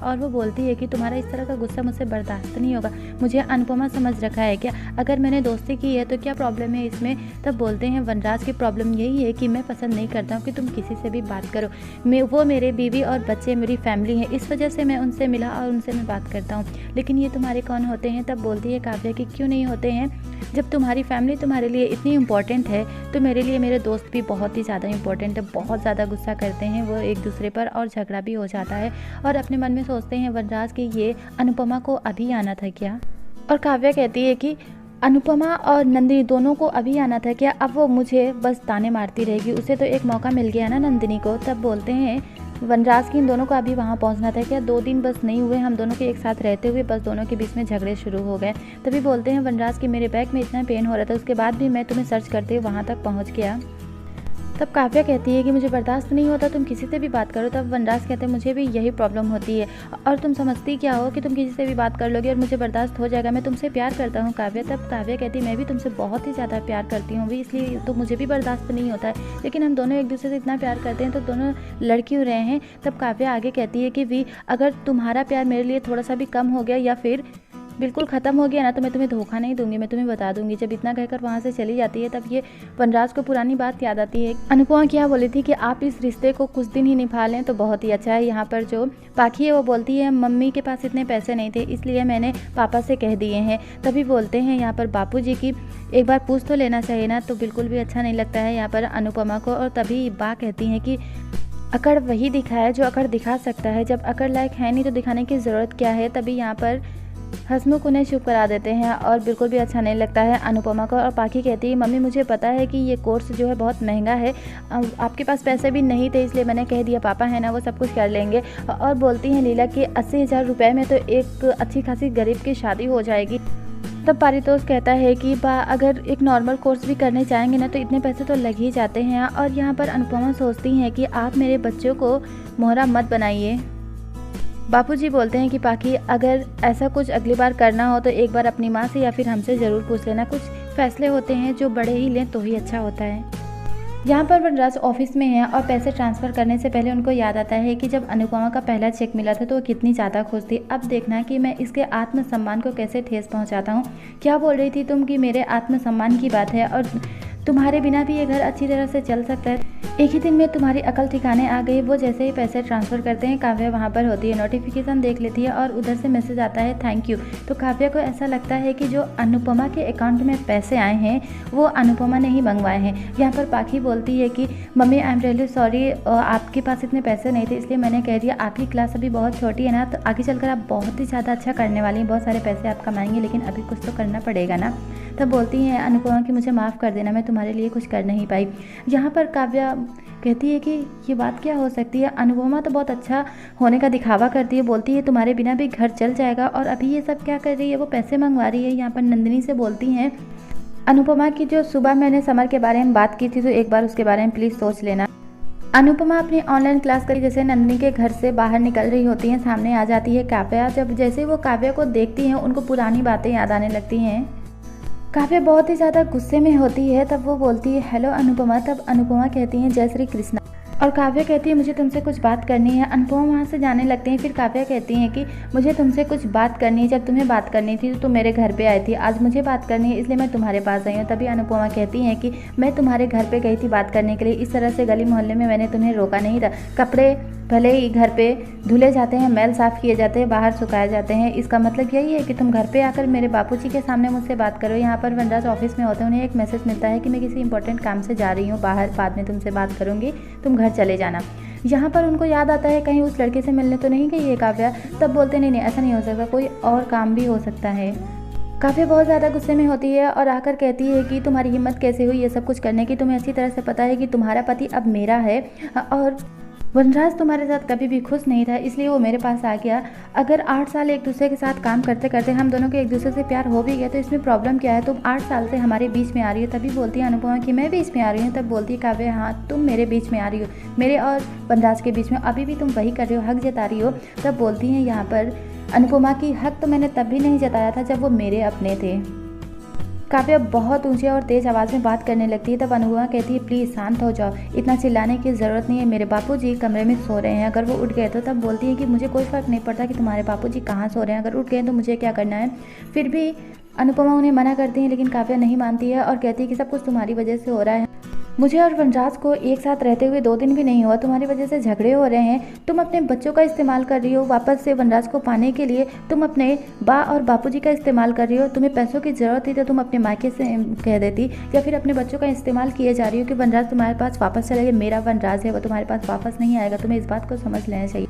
और वो बोलती है कि तुम्हारा इस तरह का गुस्सा मुझसे बर्दाश्त नहीं होगा। मुझे अनुपमा समझ रखा है क्या? अगर मैंने दोस्ती की है तो क्या प्रॉब्लम है इसमें? तब बोलते हैं वनराज की प्रॉब्लम यही है कि मैं पसंद नहीं करता हूँ कि तुम किसी से भी बात करो। वो मेरे बीवी और बच्चे मेरी फैमिली है, इस वजह से मैं उनसे मिला और उनसे मैं बात करता हूँ। लेकिन ये तुम्हारे कौन होते हैं? तब बोलती है काव्या कि क्यों नहीं होते हैं? जब तुम्हारी फैमिली तुम्हारे लिए इतनी इम्पोर्टेंट है तो मेरे लिए मेरे दोस्त भी बहुत ही ज़्यादा इम्पोर्टेंट है। बहुत ज़्यादा गुस्सा करते हैं वो एक दूसरे पर और झगड़ा भी हो जाता है और अपने मन में सोचते हैं वनराज कि ये अनुपमा को अभी आना था क्या? और काव्या कहती है कि अनुपमा और नंदिनी दोनों को अभी आना था क्या? अब वो मुझे बस ताने मारती रहेगी, उसे तो एक मौका मिल गया ना नंदिनी को। तब बोलते हैं वनराज की इन दोनों को अभी वहाँ पहुँचना था क्या? 2 दिन बस नहीं हुए हम दोनों के एक साथ रहते हुए, बस दोनों के बीच में झगड़े शुरू हो गए। तभी बोलते हैं वनराज की मेरे बैक में इतना पेन हो रहा था, उसके बाद भी मैं तुम्हें सर्च करते हुए वहाँ तक पहुँच गया। तब काव्या कहती है कि मुझे बर्दाश्त नहीं होता तुम किसी से भी बात करो। तब वनराज कहते हैं मुझे भी यही प्रॉब्लम होती है और तुम समझती क्या हो कि तुम किसी से भी बात कर लोगे और मुझे बर्दाश्त हो जाएगा, मैं तुमसे प्यार करता हूँ काव्या। तब काव्या कहती है मैं भी तुमसे बहुत ही ज़्यादा प्यार करती हूँ भी, इसलिए तो मुझे भी बर्दाश्त नहीं होता है, लेकिन हम दोनों एक दूसरे से इतना प्यार करते हैं तो दोनों लड़ क्यों रहे हैं? तब काव्या आगे कहती है कि वी अगर तुम्हारा प्यार मेरे लिए थोड़ा सा भी कम हो गया या फिर बिल्कुल ख़त्म हो गया ना तो मैं तुम्हें धोखा नहीं दूंगी, मैं तुम्हें बता दूंगी। जब इतना कहकर वहाँ से चली जाती है तब ये वनराज को पुरानी बात याद आती है। अनुपमा क्या बोली थी कि आप इस रिश्ते को कुछ दिन ही निभा लें तो बहुत ही अच्छा है। यहाँ पर जो पाखी है वो बोलती है मम्मी के पास इतने पैसे नहीं थे इसलिए मैंने पापा से कह दिए हैं। तभी बोलते हैं यहाँ पर बापू जी की एक बार पूछ तो लेना चाहिए ना, तो बिल्कुल भी अच्छा नहीं लगता है यहाँ पर अनुपमा को। और तभी बा कहती हैं कि अकड़ वही दिखाए जो अकड़ दिखा सकता है, जब अकड़ लायक है नहीं तो दिखाने की ज़रूरत क्या है। तभी यहाँ पर हंसमुख उन्हें चुप करा देते हैं और बिल्कुल भी अच्छा नहीं लगता है अनुपमा को। और पाखी कहती है मम्मी मुझे पता है कि ये कोर्स जो है बहुत महंगा है, आपके पास पैसे भी नहीं थे इसलिए मैंने कह दिया, पापा है ना वो सब कुछ कर लेंगे। और बोलती हैं लीला कि 80,000 रुपये में तो एक अच्छी खासी गरीब की शादी हो जाएगी। तब पारितोष कहता है कि बा अगर एक नॉर्मल कोर्स भी करने चाहेंगे ना तो इतने पैसे तो लग ही जाते हैं। और यहाँ पर अनुपमा सोचती हैं कि आप मेरे बच्चों को मोहरा मत बनाइए। बापूजी बोलते हैं कि पाखी अगर ऐसा कुछ अगली बार करना हो तो एक बार अपनी माँ से या फिर हमसे ज़रूर पूछ लेना, कुछ फैसले होते हैं जो बड़े ही लें तो ही अच्छा होता है। यहाँ पर वनराज ऑफिस में है और पैसे ट्रांसफ़र करने से पहले उनको याद आता है कि जब अनुपमा का पहला चेक मिला था तो वो कितनी ज़्यादा खुश थी। अब देखना कि मैं इसके आत्मसम्मान को कैसे ठेस पहुँचाता हूँ। क्या बोल रही थी तुम कि मेरे आत्मसम्मान की बात है और तुम्हारे बिना भी ये घर अच्छी तरह से चल सकता है। एक ही दिन में तुम्हारी अकल ठिकाने आ गई। वो जैसे ही पैसे ट्रांसफ़र करते हैं काव्या वहाँ पर होती है, नोटिफिकेशन देख लेती है और उधर से मैसेज आता है थैंक यू। तो काव्या को ऐसा लगता है कि जो अनुपमा के अकाउंट में पैसे आए हैं वो अनुपमा ने ही मंगवाए हैं। यहाँ पर पाखी बोलती है कि mummy I am really sorry, आपके पास इतने पैसे नहीं थे इसलिए मैंने कह दिया। आपकी क्लास अभी बहुत छोटी है ना, तो आगे चलकर आप बहुत ही ज़्यादा अच्छा करने वाली हैं, बहुत सारे पैसे आप कमाएंगे, लेकिन अभी कुछ तो करना पड़ेगा ना। तब बोलती हैं अनुपमा कि मुझे माफ़ कर देना, मैं तुम्हारे लिए कुछ कर नहीं पाई। यहाँ पर काव्या कहती है कि ये बात क्या हो सकती है, अनुपमा तो बहुत अच्छा होने का दिखावा करती है, बोलती है तुम्हारे बिना भी घर चल जाएगा और अभी ये सब क्या कर रही है, वो पैसे मंगवा रही है। यहाँ पर नंदिनी से बोलती हैं अनुपमा की जो सुबह मैंने समर के बारे में बात की थी तो एक बार उसके बारे में प्लीज़ सोच लेना। अनुपमा अपनी ऑनलाइन क्लास करी जैसे नंदिनी के घर से बाहर निकल रही होती हैं, सामने आ जाती है काव्या। जब जैसे वो काव्या को देखती हैं उनको पुरानी बातें याद आने लगती हैं। काव्या बहुत ही ज़्यादा गुस्से में होती है। तब वो बोलती है हेलो अनुपमा। तब अनुपमा कहती हैं जय श्री कृष्णा और काव्या कहती है मुझे तुमसे कुछ बात करनी है। अनुपमा वहाँ से जाने लगते हैं। फिर काव्या कहती हैं कि मुझे तुमसे कुछ बात करनी है, जब तुम्हें बात करनी थी तो तुम मेरे घर पे आई थी, आज मुझे बात करनी है इसलिए मैं तुम्हारे पास आई हूँ। तभी अनुपमा कहती हैं कि मैं तुम्हारे घर पे गई थी बात करने के लिए, इस तरह से गली मोहल्ले में मैंने तुम्हें रोका नहीं था। कपड़े भले ही घर पे धुले जाते हैं, मैल साफ़ किए जाते हैं, बाहर सुखाए जाते हैं, इसका मतलब यही है कि तुम घर पे आकर मेरे बापूजी के सामने मुझसे बात करो। यहाँ पर वनराज ऑफिस में होते हैं, उन्हें एक मैसेज मिलता है कि मैं किसी इंपॉर्टेंट काम से जा रही हूँ बाहर, बाद में तुमसे बात करूँगी, तुम घर चले जाना। यहाँ पर उनको याद आता है कहीं उस लड़के से मिलने तो नहीं गई है काव्या। तब बोलते नहीं ऐसा नहीं हो सकता, कोई और काम भी हो सकता है। काव्या बहुत ज़्यादा गुस्से में होती है और आकर कहती है कि तुम्हारी हिम्मत कैसे हुई ये सब कुछ करने की, तुम्हें अच्छी तरह से पता है कि तुम्हारा पति अब मेरा है और वनराज तुम्हारे साथ कभी भी खुश नहीं था इसलिए वो मेरे पास आ गया। अगर 8 साल एक दूसरे के साथ काम करते करते हम दोनों के एक दूसरे से प्यार हो भी गया तो इसमें प्रॉब्लम क्या है, तुम 8 साल से हमारे बीच में आ रही हो। तभी बोलती है अनुपमा कि मैं बीच में आ रही हूँ। तब बोलती है काव्या हाँ तुम मेरे बीच में आ रही हो, मेरे और वनराज के बीच में अभी भी तुम वही कर रही हो, हक जता रही हो। तब बोलती हैं यहाँ पर अनुपमा की हक तो मैंने तब भी नहीं जताया था जब वो मेरे अपने थे। काव्या बहुत ऊंचे और तेज आवाज़ में बात करने लगती है। तब अनुपमा कहती है प्लीज़ शांत हो जाओ, इतना चिल्लाने की ज़रूरत नहीं है, मेरे बापूजी कमरे में सो रहे हैं, अगर वो उठ गए तो। तब बोलती है कि मुझे कोई फ़र्क नहीं पड़ता कि तुम्हारे बापूजी कहाँ सो रहे हैं, अगर उठ गए तो मुझे क्या करना है। फिर भी अनुपमा उन्हें मना करती है, लेकिन काव्या नहीं मानती है और कहती है कि सब कुछ तुम्हारी वजह से हो रहा है। मुझे और वनराज को एक साथ रहते हुए 2 दिन भी नहीं हुआ, तुम्हारी वजह से झगड़े हो रहे हैं। तुम अपने बच्चों का इस्तेमाल कर रही हो वापस से वनराज को पाने के लिए, तुम अपने बा और बापूजी का इस्तेमाल कर रही हो। तुम्हें पैसों की ज़रूरत थी तो तुम अपने मायके से कह देती, या फिर अपने बच्चों का इस्तेमाल किए जा रही हो कि वनराज तुम्हारे पास वापस चला गया। मेरा वनराज है, वो तुम्हारे पास वापस नहीं आएगा, तुम्हें इस बात को समझ लेना चाहिए।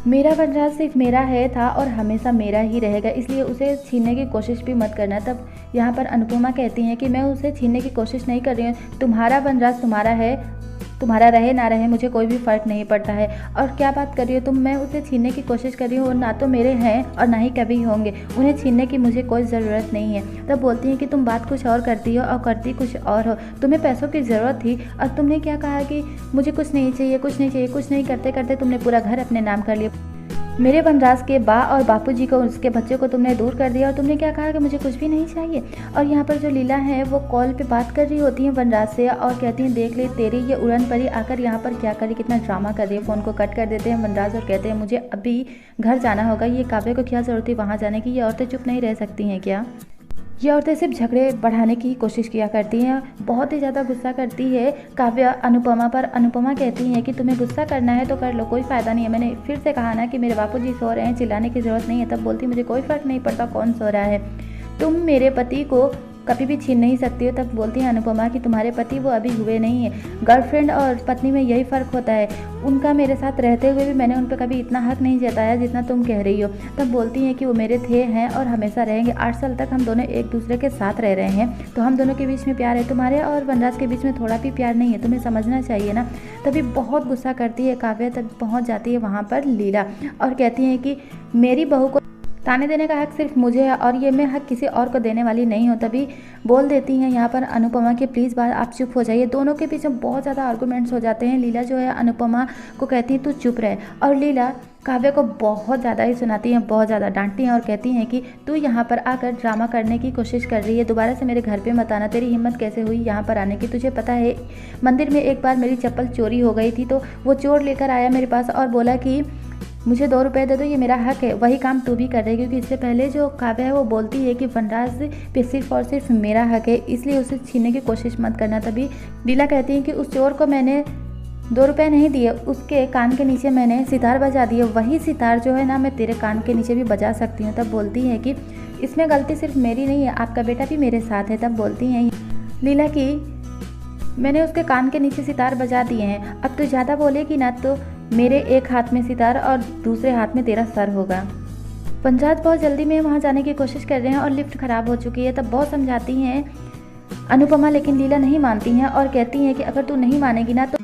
मेरा वनराज सिर्फ मेरा है था और हमेशा मेरा ही रहेगा, इसलिए उसे छीनने की कोशिश भी मत करना। तब यहाँ पर अनुपमा कहती हैं कि मैं उसे छीनने की कोशिश नहीं कर रही हूँ, तुम्हारा वनराज तुम्हारा है, तुम्हारा रहे ना रहे मुझे कोई भी फ़र्क नहीं पड़ता है। और क्या बात कर रही हो तुम, मैं उसे छीनने की कोशिश कर रही हूँ, और ना तो मेरे हैं और ना ही कभी होंगे, उन्हें छीनने की मुझे कोई ज़रूरत नहीं है। तब बोलती हैं कि तुम बात कुछ और करती हो और करती कुछ और हो, तुम्हें पैसों की ज़रूरत थी और तुमने क्या कहा कि मुझे कुछ नहीं चाहिए, कुछ नहीं चाहिए। कुछ नहीं करते करते तुमने पूरा घर अपने नाम कर लिया, मेरे वनराज के बा और बापूजी को, उसके बच्चे को तुमने दूर कर दिया और तुमने क्या कहा कि मुझे कुछ भी नहीं चाहिए। और यहाँ पर जो लीला है वो कॉल पे बात कर रही होती है वनराज से और कहती हैं देख ले तेरी ये उड़न परी आकर यहाँ पर क्या करी, कितना ड्रामा कर रही है। फ़ोन को कट कर देते हैं वनराज और कहते हैं मुझे अभी घर जाना होगा, ये काव्या को क्या ज़रूरत है वहाँ जाने की, ये औरतें चुप नहीं रह सकती हैं क्या। ये औरतें सिर्फ झगड़े बढ़ाने की कोशिश किया करती हैं। बहुत ही ज़्यादा गुस्सा करती है काव्या अनुपमा पर। अनुपमा कहती हैं कि तुम्हें गुस्सा करना है तो कर लो, कोई फ़ायदा नहीं है, मैंने फिर से कहा ना कि मेरे बापूजी सो रहे हैं, चिल्लाने की ज़रूरत नहीं है। तब बोलती मुझे कोई फ़र्क नहीं पड़ता कौन सो रहा है, तुम मेरे पति को कभी भी छीन नहीं सकती हो। तब बोलती है अनुपमा कि तुम्हारे पति वो अभी हुए नहीं है, गर्लफ्रेंड और पत्नी में यही फ़र्क होता है, उनका मेरे साथ रहते हुए भी मैंने उन पर कभी इतना हक नहीं जताया जितना तुम कह रही हो। तब बोलती हैं कि वो मेरे थे, हैं और हमेशा रहेंगे। 8 साल तक हम दोनों एक दूसरे के साथ रह रहे हैं, तो हम दोनों के बीच में प्यार है, तुम्हारे और वनराज के बीच में थोड़ा भी प्यार नहीं है, तुम्हें समझना चाहिए ना। तभी बहुत गुस्सा करती है काव्या। तब पहुँच जाती है वहाँ पर लीला और कहती हैं कि मेरी बहू को ताने देने का हक सिर्फ मुझे है और ये मैं हक किसी और को देने वाली नहीं हूँ। तभी बोल देती हैं यहाँ पर अनुपमा कि प्लीज़ बात आप चुप हो जाइए। दोनों के बीच में बहुत ज़्यादा आर्गूमेंट्स हो जाते हैं। लीला जो है अनुपमा को कहती है तू चुप रहे, और लीला काव्या को बहुत ज़्यादा ही सुनाती हैं, बहुत ज़्यादा डांटती हैं और कहती हैं कि तू यहाँ पर आकर ड्रामा करने की कोशिश कर रही है, दोबारा से मेरे घर पे मत आना, तेरी हिम्मत कैसे हुई यहाँ पर आने की। तुझे पता है मंदिर में एक बार मेरी चप्पल चोरी हो गई थी, तो वो चोर लेकर आया मेरे पास और बोला कि मुझे 2 रुपये दे दो, ये मेरा हक है। वही काम तू भी कर रही है, क्योंकि इससे पहले जो काव्या है वो बोलती है कि वनराज पे सिर्फ और सिर्फ मेरा हक है, इसलिए उसे छीनने की कोशिश मत करना। तभी लीला कहती है कि उस चोर को मैंने 2 रुपये नहीं दिए, उसके कान के नीचे मैंने सितार बजा दिए, वही सितार जो है ना मैं तेरे कान के नीचे भी बजा सकती हूँ। तब बोलती है कि इसमें गलती सिर्फ मेरी नहीं है, आपका बेटा भी मेरे साथ है। तब बोलती हैं लीला कि मैंने उसके कान के नीचे सितार बजा दिए हैं, अब तो ज़्यादा बोलेगी ना तो मेरे एक हाथ में सितार और दूसरे हाथ में तेरा सर होगा। वनराज बहुत जल्दी में वहाँ जाने की कोशिश कर रहे हैं और लिफ्ट ख़राब हो चुकी है। तब बहुत समझाती हैं अनुपमा, लेकिन लीला नहीं मानती हैं और कहती हैं कि अगर तू नहीं मानेगी ना तो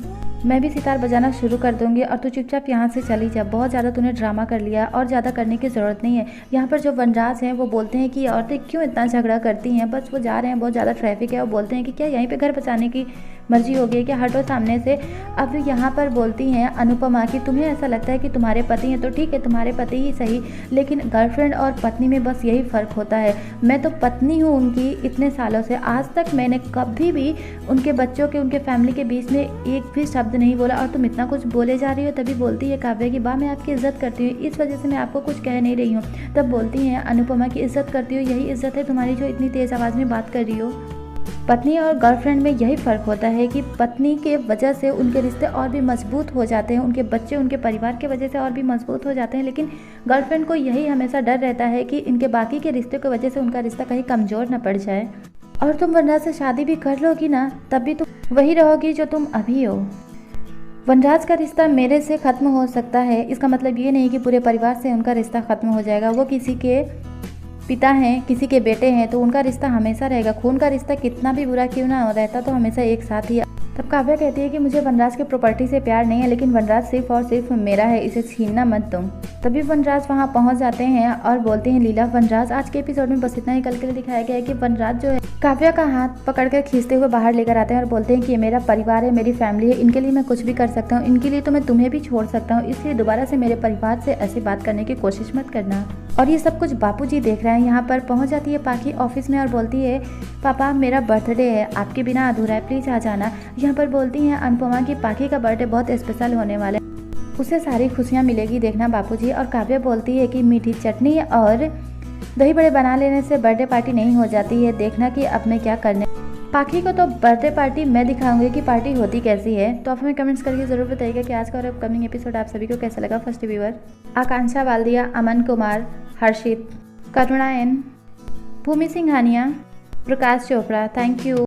मैं भी सितार बजाना शुरू कर दूंगी और तू चुपचाप यहाँ से चली जा, बहुत ज़्यादा तूने ड्रामा कर लिया और ज़्यादा करने की ज़रूरत नहीं है। यहाँ पर जो वनराज हैं वो बोलते हैं कि औरतें क्यों इतना झगड़ा करती हैं, बस वो जा रहे हैं, बहुत ज़्यादा ट्रैफिक है, और बोलते हैं कि क्या यहीं पे घर बचाने की मर्जी हो गई है क्या, हटो सामने से। अब यहाँ पर बोलती हैं अनुपमा कि तुम्हें ऐसा लगता है कि तुम्हारे पति हैं तो ठीक है, तुम्हारे पति ही सही, लेकिन गर्लफ्रेंड और पत्नी में बस यही फ़र्क होता है। मैं तो पत्नी हूँ उनकी इतने सालों से, आज तक मैंने कभी भी उनके बच्चों के, उनके फैमिली के बीच में एक भी शब्द नहीं बोला, और तुम इतना कुछ बोले जा रही हो। तभी बोलती है काव्या की बा मैं आपकी इज्जत करती हूँ, इस वजह से मैं आपको कुछ कह नहीं रही हूँ। तब बोलती हैं अनुपमा की इज्जत करती हो, यही इज्जत है तुम्हारी जो इतनी तेज़ आवाज़ में बात कर रही हो। पत्नी और गर्लफ्रेंड में यही फ़र्क होता है कि पत्नी के वजह से उनके रिश्ते और भी मजबूत हो जाते हैं, उनके बच्चे उनके परिवार के वजह से और भी मजबूत हो जाते हैं, लेकिन गर्लफ्रेंड को यही हमेशा डर रहता है कि इनके बाकी के रिश्ते की वजह से उनका रिश्ता कहीं कमज़ोर न पड़ जाए। और तुम वनराज से शादी भी कर लोगी ना, तब भी तुम वही रहोगी जो तुम अभी हो। वनराज का रिश्ता मेरे से ख़त्म हो सकता है, इसका मतलब ये नहीं कि पूरे परिवार से उनका रिश्ता ख़त्म हो जाएगा। वो किसी के पिता हैं, किसी के बेटे हैं, तो उनका रिश्ता हमेशा रहेगा। खून का रिश्ता कितना भी बुरा क्यों ना रहता तो हमेशा एक साथ ही। तब काव्या कहती है कि मुझे वनराज की प्रॉपर्टी से प्यार नहीं है, लेकिन वनराज सिर्फ और सिर्फ मेरा है, इसे छीनना मत तुम। तभी वनराज वहाँ पहुँच जाते हैं और बोलते हैं लीला वनराज आज के एपिसोड में बस इतना ही। कल के लिए दिखाया गया है कि वनराज जो है काव्या का हाथ पकड़कर खींचते हुए बाहर लेकर आते हैं और बोलते हैं कि ये मेरा परिवार है, मेरी फैमिली है, इनके लिए मैं कुछ भी कर सकता हूँ, इनके लिए तो मैं तुम्हें भी छोड़ सकता हूँ, इसलिए दोबारा से मेरे परिवार से ऐसी बात करने की कोशिश मत करना। और ये सब कुछ बापूजी देख रहे हैं। यहाँ पर पहुँच जाती है पाखी ऑफिस में और बोलती है, पापा मेरा बर्थडे है, आपके बिना अधूरा है, प्लीज़ आ जाना। यहाँ पर बोलती हैं अनुपमा कि पाखी का बर्थडे बहुत स्पेशल होने वाला है, उसे सारी खुशियाँ मिलेगी, देखना बापूजी। और काव्या बोलती है कि मीठी चटनी और दही बड़े बना लेने से बर्थडे पार्टी नहीं हो जाती है, देखना कि अब मैं क्या करने। पाखी को तो बर्थडे पार्टी मैं दिखाऊंगी कि पार्टी होती कैसी है। तो आप हमें कमेंट्स करके ज़रूर बताइएगा कि आज का और अपकमिंग एपिसोड आप सभी को कैसा लगा। First viewer Akanksha Waldia, Aman Kumar, Harshit, Karuna N, Bhumi Singhania, Prakash Chopra. Thank you.